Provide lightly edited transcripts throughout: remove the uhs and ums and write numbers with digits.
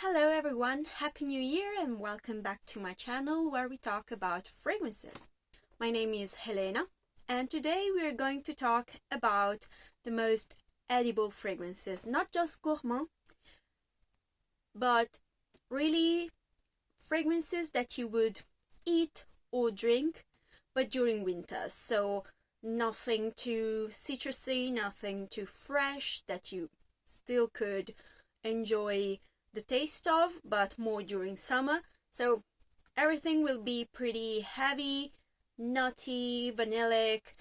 Hello everyone, Happy New Year and welcome back to my channel where we talk about fragrances. My name is Helena and today we are going to talk about the most edible fragrances, not just gourmand, but really fragrances that you would eat or drink, but during winter. So nothing too citrusy, nothing too fresh, that you still could enjoy the taste of, but more during summer. So everything will be pretty heavy, nutty, vanillic,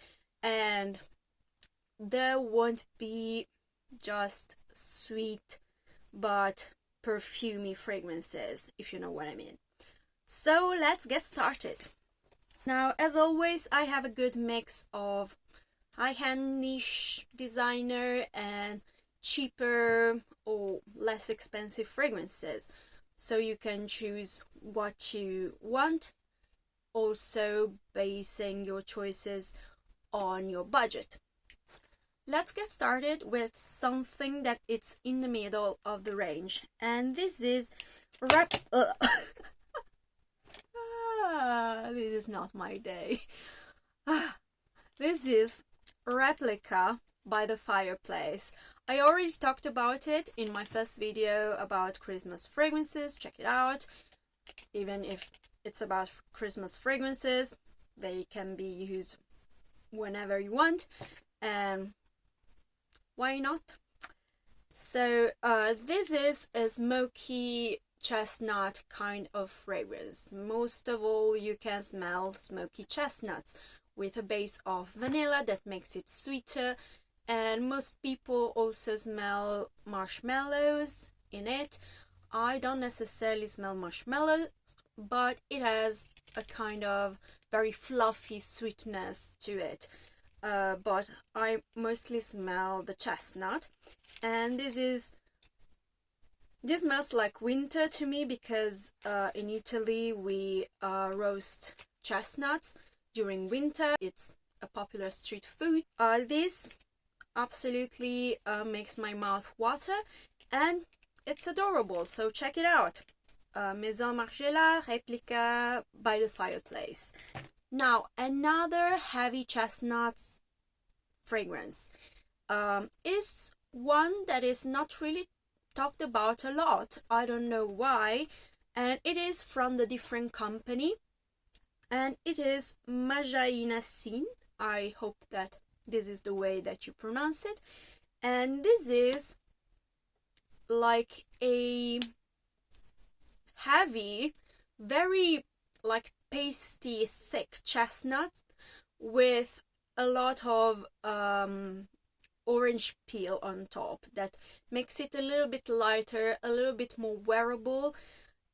and there won't be just sweet but perfumey fragrances, if you know what I mean. So let's get started. Now, as always, I have a good mix of high-end niche designer and cheaper or less expensive fragrances, so you can choose what you want, also basing your choices on your budget. Let's get started with something that it's in the middle of the range, and this is this is not my day. This is Replica by the Fireplace. I already talked about it in my first video about Christmas fragrances. Check it out. Even if it's about Christmas fragrances, they can be used whenever you want, and why not? So this is a smoky chestnut kind of fragrance. Most of all, you can smell smoky chestnuts with a base of vanilla that makes it sweeter, and most people also smell marshmallows in it. I don't necessarily smell marshmallows, but it has a kind of very fluffy sweetness to it, but I mostly smell the chestnut, and this smells like winter to me because in Italy we roast chestnuts during winter. It's a popular street food. This absolutely makes my mouth water, and it's adorable, so check it out. Maison Margiela Replica by the Fireplace. Now, another heavy chestnuts fragrance is one that is not really talked about a lot. I don't know why, and it is from the different company, and it is Majaina. I hope that this is the way that you pronounce it, and this is like a heavy, very like pasty thick chestnut with a lot of orange peel on top that makes it a little bit lighter, a little bit more wearable.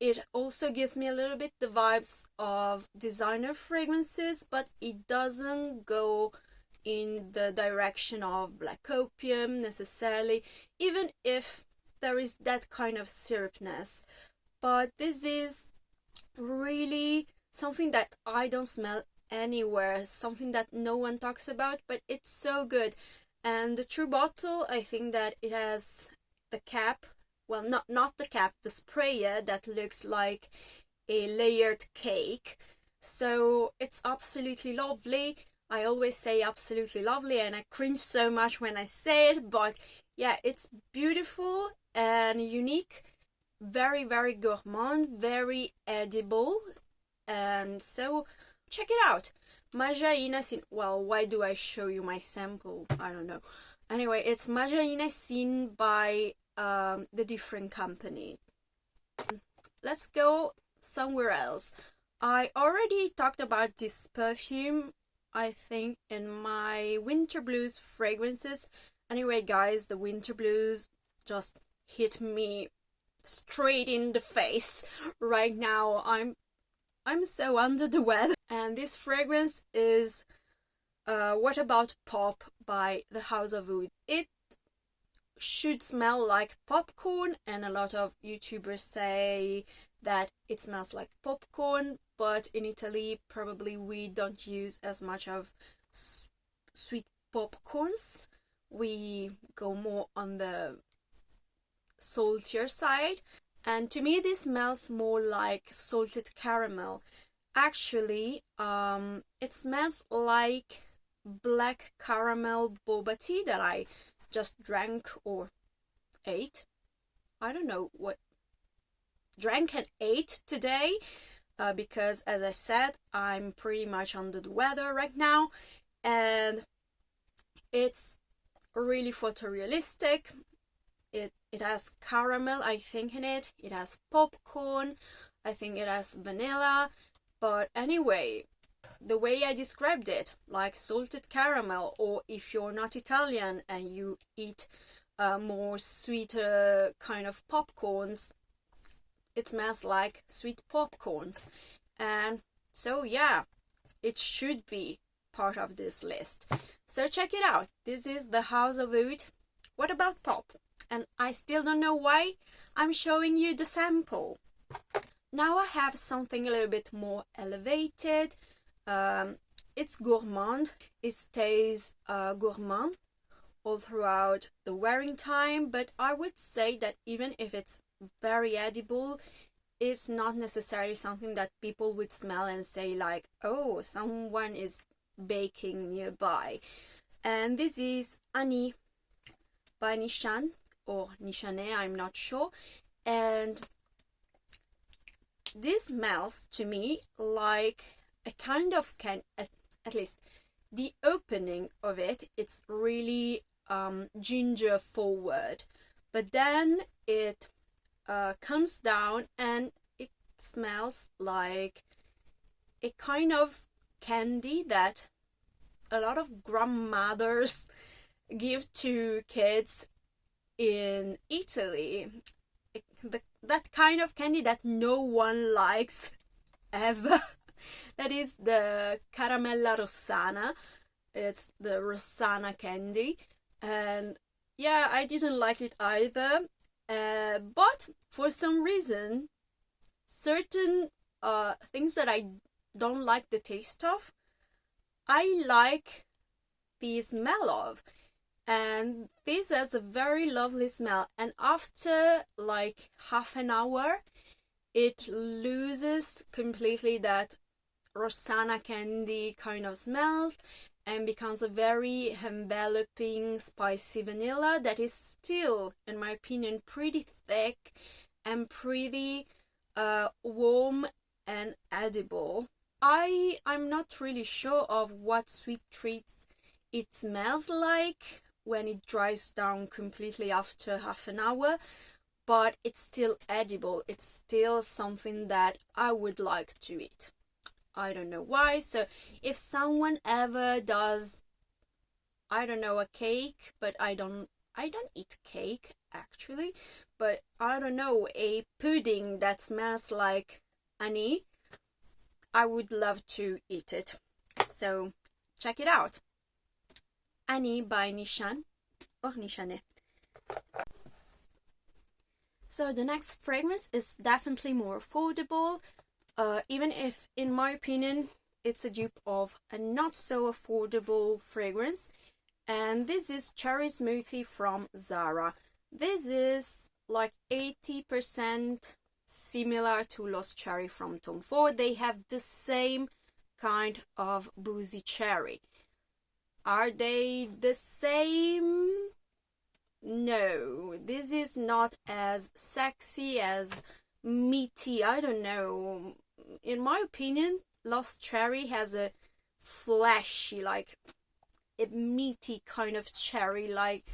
It also gives me a little bit the vibes of designer fragrances, but it doesn't go in the direction of black opium necessarily, even if there is that kind of syrupness. But this is really something that I don't smell anywhere, something that no one talks about, but it's so good. And the true bottle, I think that it has the cap, well, not the cap, the sprayer that looks like a layered cake. So it's absolutely lovely. I always say absolutely lovely, and I cringe so much when I say it, but yeah, it's beautiful and unique, very, very gourmand, very edible, and so check it out. Majaina. Well, why do I show you my sample? I don't know. Anyway, it's Majaina by the different company. Let's go somewhere else. I already talked about this perfume, I think, in my winter blues fragrances. Anyway, guys, the winter blues just hit me straight in the face right now. I'm so under the weather. And this fragrance is What About Pop by the House of Oud. It should smell like popcorn, and a lot of YouTubers say that it smells like popcorn, but in Italy probably we don't use as much of sweet popcorns. We go more on the saltier side, And to me this smells more like salted caramel. Actually, it smells like black caramel boba tea that I just drank or ate. I don't know what, drank and ate today, because as I said, I'm pretty much under the weather right now, and it's really photorealistic. It has caramel, I think, in it. It has popcorn, I think it has vanilla. But anyway, the way I described it, like salted caramel, or if you're not Italian and you eat more sweeter kind of popcorns, it smells like sweet popcorns. And so yeah, it should be part of this list. So check it out. This is the House of Oud. What about pop? And I still don't know why I'm showing you the sample. Now I have something a little bit more elevated. It's gourmand. It stays gourmand all throughout the wearing time, but I would say that even if it's very edible, it's not necessarily something that people would smell and say like, oh, someone is baking nearby. And this is Annie by Nishane, or Nishane, I'm not sure. And this smells to me like a kind of at least the opening of it, it's really ginger forward, but then it comes down and it smells like a kind of candy that a lot of grandmothers give to kids in Italy. That kind of candy that no one likes ever. That is the caramella rossana. It's the rossana candy, and yeah, I didn't like it either. But for some reason, certain things that I don't like the taste of, I like the smell of. And this has a very lovely smell, and after like half an hour it loses completely that rossana candy kind of smell and becomes a very enveloping spicy vanilla that is still, in my opinion, pretty thick and pretty warm and edible. I'm not really sure of what sweet treats it smells like when it dries down completely after half an hour, but it's still edible. It's still something that I would like to eat. I don't know why. So if someone ever does, I don't know, a cake, but I don't eat cake actually, but I don't know, a pudding that smells like honey, I would love to eat it. So check it out. Annie by Nishane, or Nishane. So the next fragrance is definitely more affordable, even if, in my opinion, it's a dupe of a not so affordable fragrance. And this is Cherry Smoothie from Zara. This is like 80% similar to Lost Cherry from Tom Ford. They have the same kind of boozy cherry. Are they the same? No, this is not as sexy, as meaty, I don't know. In my opinion, Lost Cherry has a fleshy, like a meaty kind of cherry, like,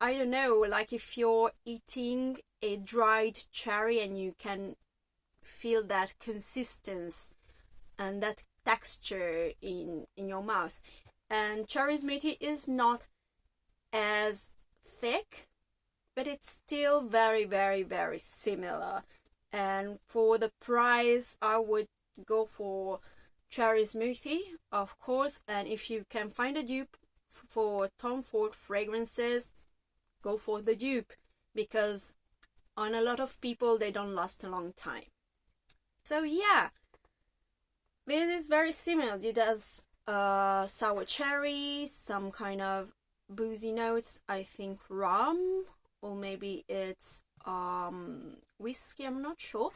I don't know, like if you're eating a dried cherry and you can feel that consistency and that texture in your mouth. And Cherry Smoothie is not as thick, but it's still very, very, very similar. And for the price, I would go for Cherry Smoothie, of course. And if you can find a dupe for Tom Ford fragrances, go for the dupe, because on a lot of people they don't last a long time. So yeah, this is very similar. It has sour cherry, some kind of boozy notes, I think rum, or maybe it's whiskey, I'm not sure.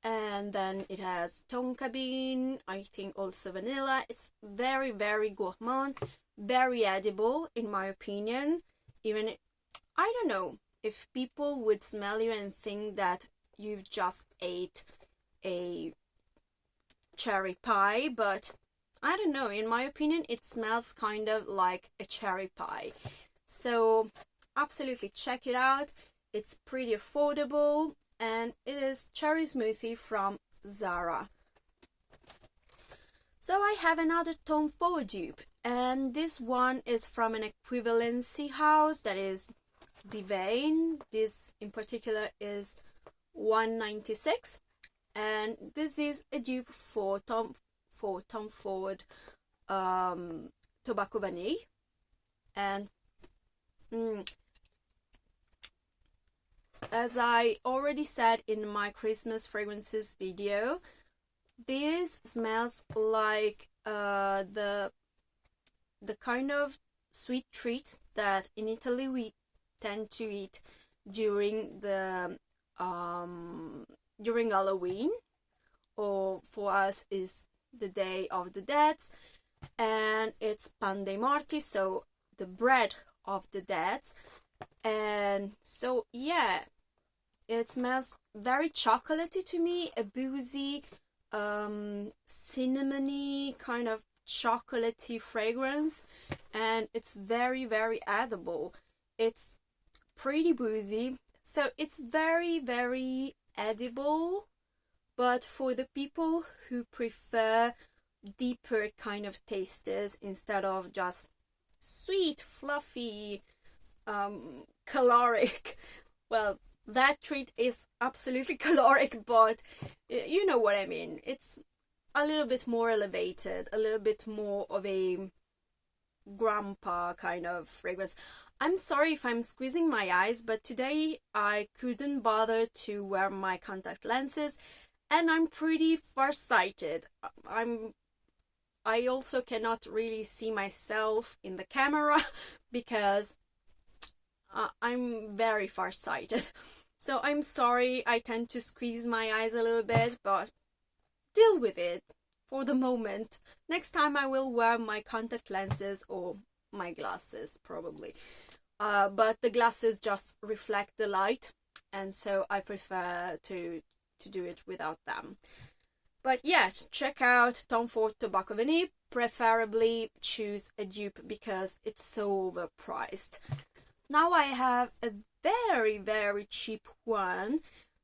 And then it has tonka bean, I think also vanilla. It's very, very gourmand, very edible in my opinion. Even, I don't know if people would smell you and think that you've just ate a cherry pie, but I don't know, in my opinion it smells kind of like a cherry pie. So absolutely check it out. It's pretty affordable, and it is cherry smoothie from Zara. So I have another Tom Ford dupe, and this one is from an equivalency house, that is Divine. This in particular is 196, and this is a dupe for Tom Ford Tobacco Vanille. And as I already said in my Christmas fragrances video, this smells like the kind of sweet treat that in Italy we tend to eat during the during Halloween, or for us is the Day of the Dead, and it's Pan dei Morti, so the bread of the dead. And so yeah, it smells very chocolatey to me, a boozy, cinnamony kind of chocolatey fragrance, and it's very, very edible. It's pretty boozy, so it's very, very edible, but for the people who prefer deeper kind of tastes instead of just sweet, fluffy, caloric, well, that treat is absolutely caloric, but you know what I mean. It's a little bit more elevated, a little bit more of a grandpa kind of fragrance. I'm sorry if I'm squeezing my eyes, but today I couldn't bother to wear my contact lenses, and I'm pretty farsighted. I also cannot really see myself in the camera because I'm very farsighted. So I'm sorry, I tend to squeeze my eyes a little bit, but deal with it for the moment. Next time I will wear my contact lenses or my glasses probably. But the glasses just reflect the light, and so I prefer to do it without them. But yeah, check out Tom Ford Tobacco Vanille. Preferably choose a dupe because it's so overpriced. Now I have a very, very cheap one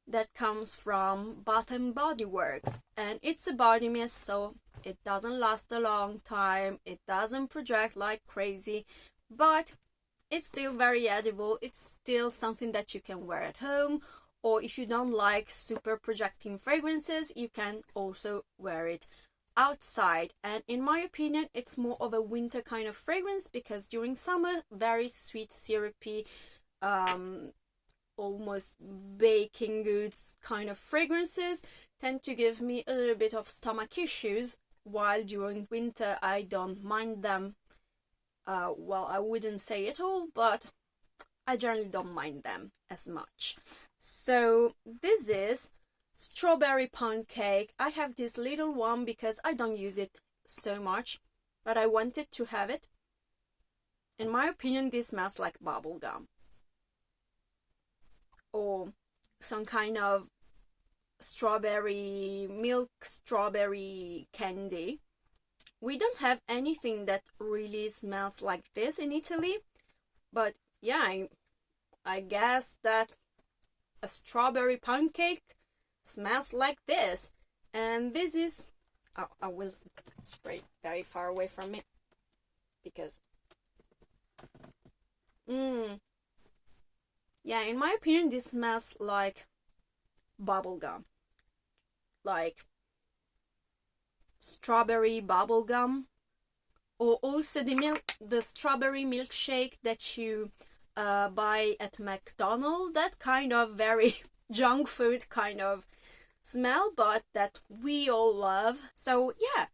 that comes from Bath and Body Works, and it's a body mist, so it doesn't last a long time, it doesn't project like crazy, but it's still very edible. It's still something that you can wear at home, or if you don't like super projecting fragrances, you can also wear it outside. And in my opinion, it's more of a winter kind of fragrance, because during summer, very sweet, syrupy, almost baking goods kind of fragrances tend to give me a little bit of stomach issues, while during winter I don't mind them. Well, I wouldn't say at all, but I generally don't mind them as much. So this is Strawberry Poundcake. I have this little one because I don't use it so much, but I wanted to have it. In my opinion, this smells like bubble gum or some kind of strawberry milk, strawberry candy. We don't have anything that really smells like this in Italy, but yeah, I guess that a strawberry pancake smells like this. And this is, I will spray very far away from me because yeah, in my opinion, this smells like bubble gum, like strawberry bubble gum, or also the strawberry milkshake that you buy at McDonald's. That kind of very junk food kind of smell, but that we all love. So yeah,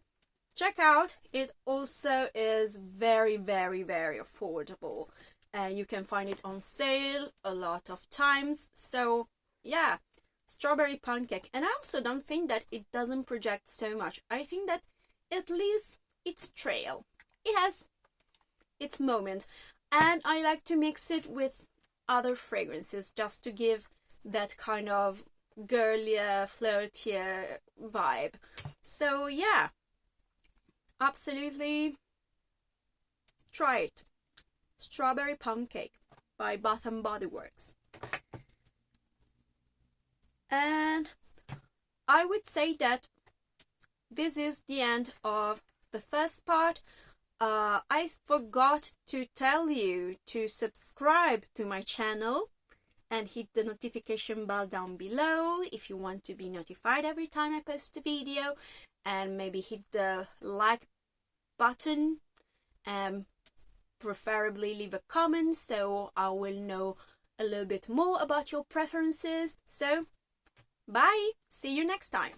check out. It also is very, very, very affordable, and you can find it on sale a lot of times. So yeah, strawberry pound cake. And I also don't think that it doesn't project so much. I think that it leaves its trail. It has its moment. And I like to mix it with other fragrances just to give that kind of girlier, flirtier vibe. So yeah, absolutely try it. Strawberry Pound Cake by Bath and Body Works. And I would say that this is the end of the first part. I forgot to tell you to subscribe to my channel and hit the notification bell down below if you want to be notified every time I post a video, and maybe hit the like button and preferably leave a comment so I will know a little bit more about your preferences. So bye, see you next time.